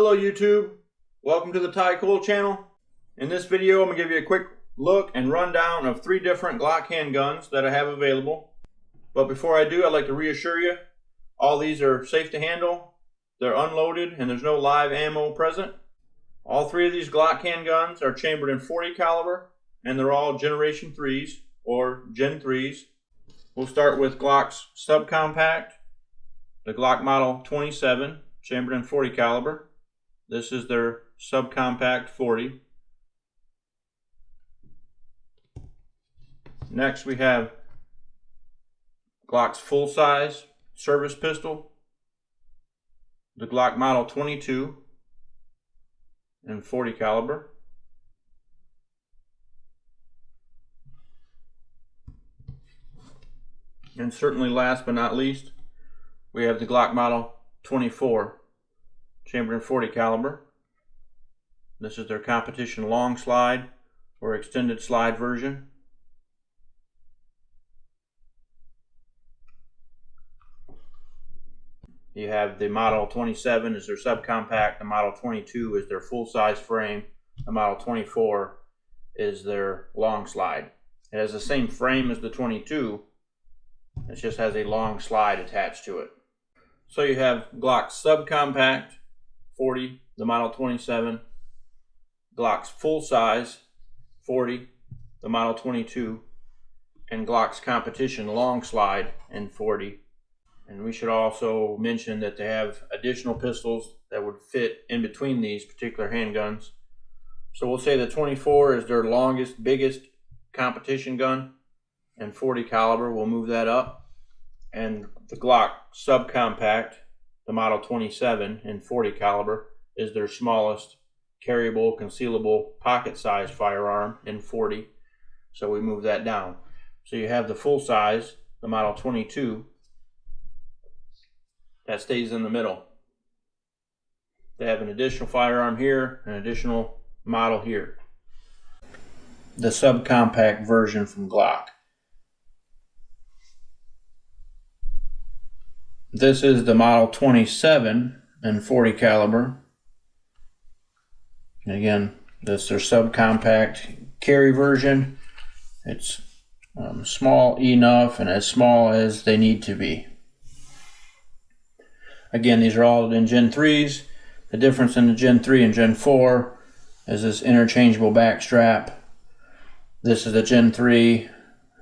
Hello YouTube, welcome to the Ty Cole channel. In this video I'm going to give you a quick look and rundown of 3 different Glock handguns that I have available. But before I do, I'd like to reassure you, all these are safe to handle, they're unloaded, and there's no live ammo present. All 3 of these Glock handguns are chambered in .40 caliber, and they're all Generation 3s or Gen 3s. We'll start with Glock's subcompact, the Glock Model 27, chambered in .40 caliber. This is their subcompact 40. Next we have Glock's full-size service pistol, the Glock Model 22 in .40 caliber. And certainly last but not least, we have the Glock Model 24 chambered in .40 caliber. This is their competition long slide or extended slide version. You have the Model 27 is their subcompact, the Model 22 is their full-size frame, the Model 24 is their long slide. It has the same frame as the 22, it just has a long slide attached to it. So you have Glock's subcompact 40, the Model 27, Glock's full-size 40, the Model 22, and Glock's competition long slide in .40. And we should also mention that they have additional pistols that would fit in between these particular handguns. So we'll say the 24 is their longest, biggest competition gun, and .40 caliber, we'll move that up. And the Glock subcompact, the Model 27 in .40 caliber, is their smallest carryable, concealable, pocket-sized firearm in .40. So we move that down. So you have the full size, the Model 22, that stays in the middle. They have an additional firearm here, an additional model here. The subcompact version from Glock. This is the Model 27 in .40 caliber. And again, this is their subcompact carry version. It's small enough and as small as they need to be. Again, these are all in Gen 3s. The difference in the Gen 3 and Gen 4 is this interchangeable back strap. This is the Gen 3.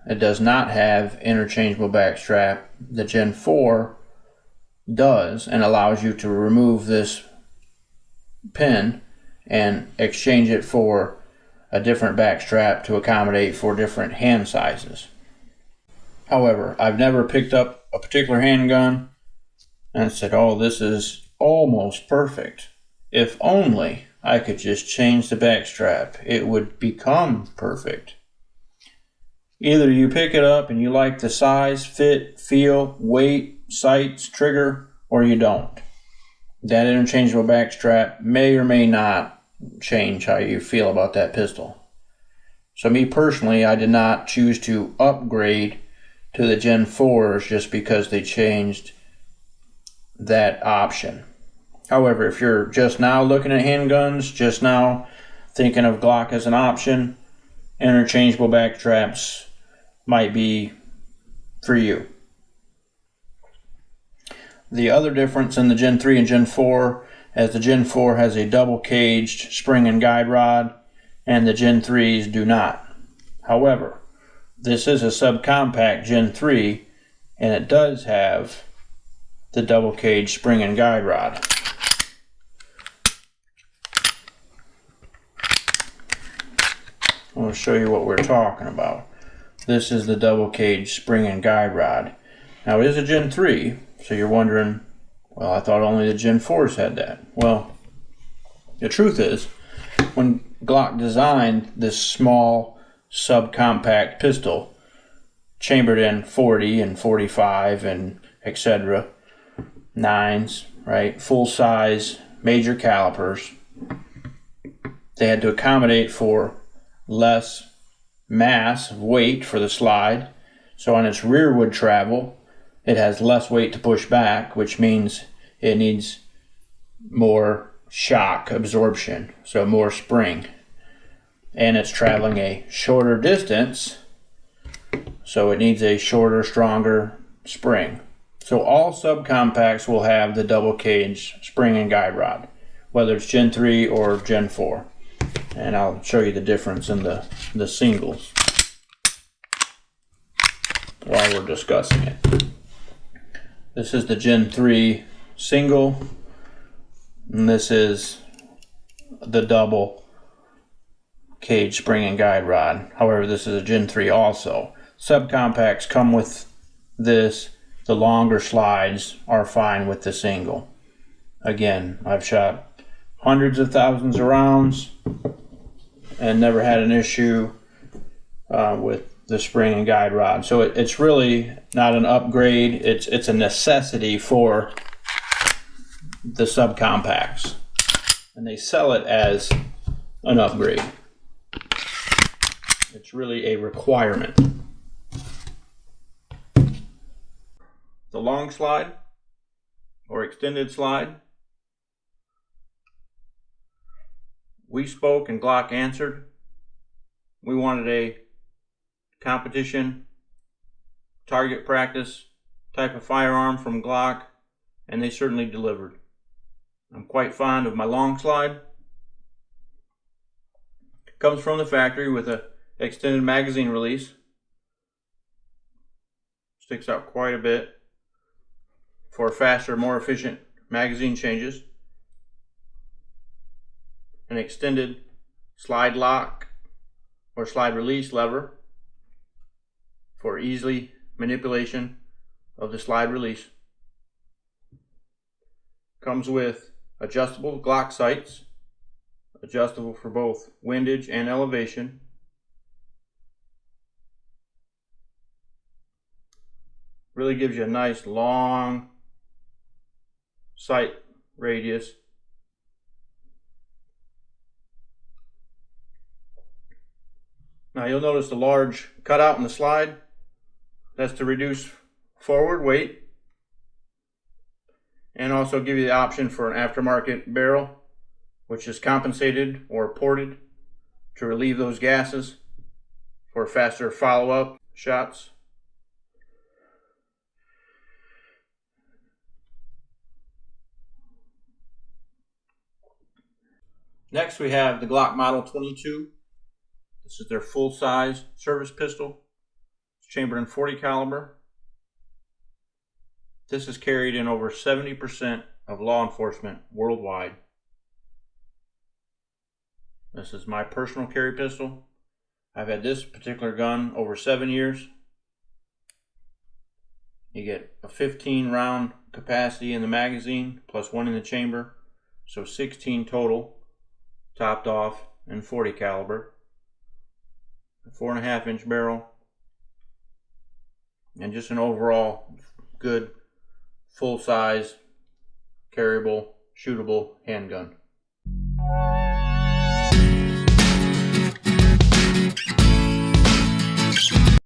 It does not have interchangeable back strap. The Gen 4 does, and allows you to remove this pin and exchange it for a different back strap to accommodate for different hand sizes. However, I've never picked up a particular handgun and said, oh, this is almost perfect. If only I could just change the back strap, it would become perfect. Either you pick it up and you like the size, fit, feel, weight, sights, trigger, or you don't. That interchangeable back strap may or may not change how you feel about that pistol. So me personally, I did not choose to upgrade to the Gen 4s just because they changed that option. However, if you're just now looking at handguns, just now thinking of Glock as an option, interchangeable back straps might be for you. The other difference in the Gen 3 and Gen 4 is the Gen 4 has a double caged spring and guide rod, and the Gen 3s do not. However, this is a subcompact Gen 3, and it does have the double caged spring and guide rod. I'll show you what we're talking about. This is the double caged spring and guide rod. Now it is a Gen 3, so you're wondering, well, I thought only the Gen 4s had that. Well, the truth is, when Glock designed this small subcompact pistol, chambered in .40 and .45 and etc., 9s, right, full size, major calipers, they had to accommodate for less mass of weight for the slide. So on its rearward travel, it has less weight to push back, which means it needs more shock absorption, so more spring. And it's traveling a shorter distance, so it needs a shorter, stronger spring. So all subcompacts will have the double cage spring and guide rod, whether it's Gen 3 or Gen 4. And I'll show you the difference in the singles while we're discussing it. This is the Gen 3 single, and this is the double cage spring and guide rod. However, this is a Gen 3 also. Subcompacts come with this. The longer slides are fine with the single. Again, I've shot hundreds of thousands of rounds and never had an issue with the spring and guide rod. So it's really not an upgrade. It's a necessity for the subcompacts, and they sell it as an upgrade. It's really a requirement. The long slide or extended slide. We spoke and Glock answered. We wanted a competition, target practice type of firearm from Glock, and they certainly delivered. I'm quite fond of my long slide. Comes from the factory with a extended magazine release. Sticks out quite a bit for faster, more efficient magazine changes. An extended slide lock or slide release lever for easy manipulation of the slide release. Comes with adjustable Glock sights, adjustable for both windage and elevation. Really gives you a nice long sight radius. Now you'll notice the large cutout in the slide. That's to reduce forward weight and also give you the option for an aftermarket barrel, which is compensated or ported to relieve those gases for faster follow-up shots. Next we have the Glock Model 22. This is their full-size service pistol. It's chambered in .40 caliber. This is carried in over 70% of law enforcement worldwide. This is my personal carry pistol. I've had this particular gun over 7 years. You get a 15 round capacity in the magazine plus 1 in the chamber, so 16 total, topped off in .40 caliber. A 4.5 inch barrel, and just an overall good full-size carryable shootable handgun.